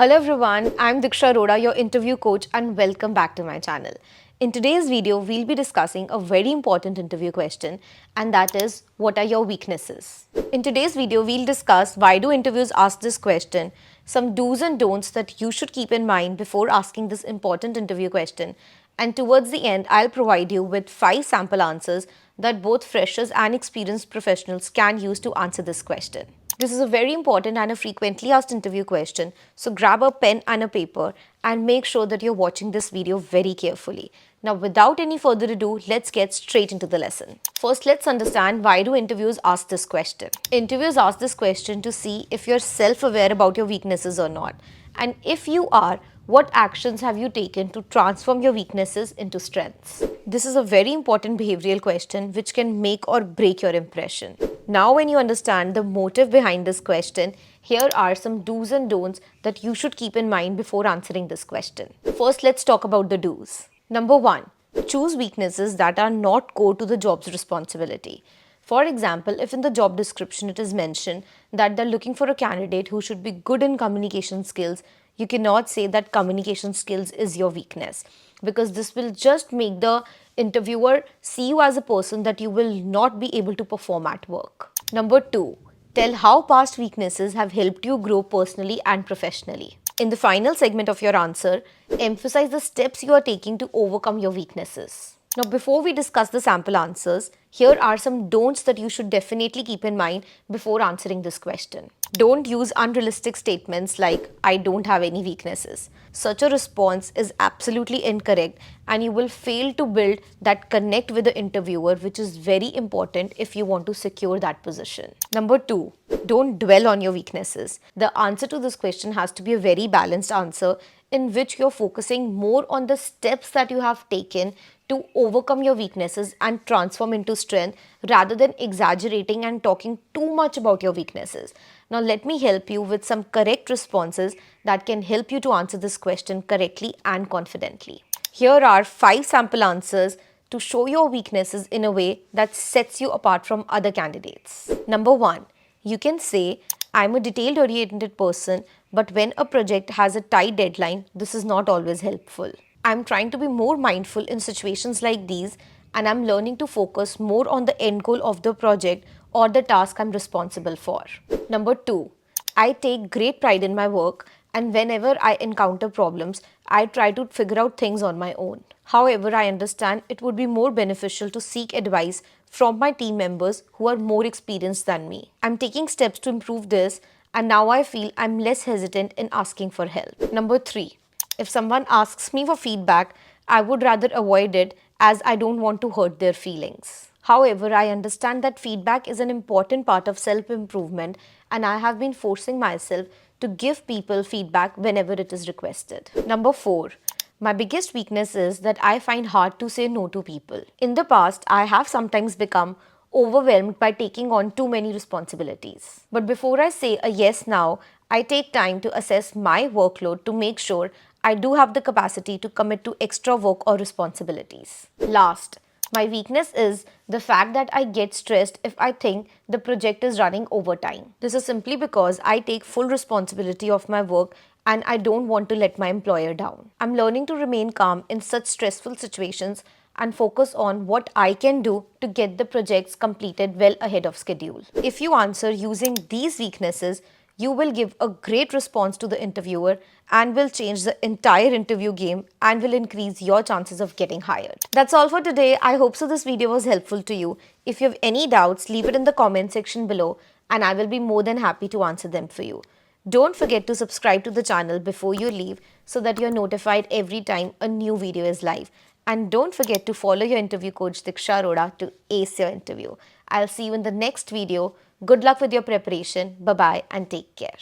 Hello everyone, I'm Diksha Arora, your interview coach, and welcome back to my channel. In today's video, we'll be discussing a very important interview question, and that is, what are your weaknesses? In today's video, we'll discuss why do interviews ask this question, some do's and don'ts that you should keep in mind before asking this important interview question, and towards the end, I'll provide you with 5 sample answers that both freshers and experienced professionals can use to answer this question. This is a very important and a frequently asked interview question, so grab a pen and a paper and make sure that you're watching this video very carefully. Now, without any further ado, let's get straight into the lesson. First, let's understand why do interviews ask this question. Interviews ask this question to see if you're self-aware about your weaknesses or not. And if you are, what actions have you taken to transform your weaknesses into strengths? This is a very important behavioral question which can make or break your impression. Now, when you understand the motive behind this question, here are some do's and don'ts that you should keep in mind before answering this question. First, let's talk about the do's. Number 1. Choose weaknesses that are not core to the job's responsibility. For example, if in the job description it is mentioned that they're looking for a candidate who should be good in communication skills, you cannot say that communication skills is your weakness, because this will just make the interviewer see you as a person that you will not be able to perform at work. Number 2. Tell how past weaknesses have helped you grow personally and professionally. In the final segment of your answer, emphasize the steps you are taking to overcome your weaknesses. Now, before we discuss the sample answers, here are some don'ts that you should definitely keep in mind before answering this question. Don't use unrealistic statements like, I don't have any weaknesses. Such a response is absolutely incorrect and you will fail to build that connect with the interviewer, which is very important if you want to secure that position. Number 2, don't dwell on your weaknesses. The answer to this question has to be a very balanced answer in which you're focusing more on the steps that you have taken to overcome your weaknesses and transform into strength rather than exaggerating and talking too much about your weaknesses. Now, let me help you with some correct responses that can help you to answer this question correctly and confidently. Here are 5 sample answers to show your weaknesses in a way that sets you apart from other candidates. Number 1, you can say, I'm a detail-oriented person, but when a project has a tight deadline, this is not always helpful. I'm trying to be more mindful in situations like these, and I'm learning to focus more on the end goal of the project or the task I'm responsible for. Number 2, I take great pride in my work, and whenever I encounter problems, I try to figure out things on my own. However, I understand it would be more beneficial to seek advice from my team members who are more experienced than me. I'm taking steps to improve this, and now I feel I'm less hesitant in asking for help. Number 3, if someone asks me for feedback, I would rather avoid it as I don't want to hurt their feelings. However, I understand that feedback is an important part of self-improvement, and I have been forcing myself to give people feedback whenever it is requested. Number 4, my biggest weakness is that I find hard to say no to people. In the past, I have sometimes become overwhelmed by taking on too many responsibilities. But before I say a yes now, I take time to assess my workload to make sure I do have the capacity to commit to extra work or responsibilities. Last, my weakness is the fact that I get stressed if I think the project is running over time. This is simply because I take full responsibility of my work and I don't want to let my employer down. I'm learning to remain calm in such stressful situations and focus on what I can do to get the projects completed well ahead of schedule. If you answer using these weaknesses, you will give a great response to the interviewer and will change the entire interview game and will increase your chances of getting hired. That's all for today. I hope so this video was helpful to you. If you have any doubts, leave it in the comment section below and I will be more than happy to answer them for you. Don't forget to subscribe to the channel before you leave so that you're notified every time a new video is live. And don't forget to follow your interview coach Diksha Arora to ace your interview. I'll see you in the next video. Good luck with your preparation. Bye-bye and take care.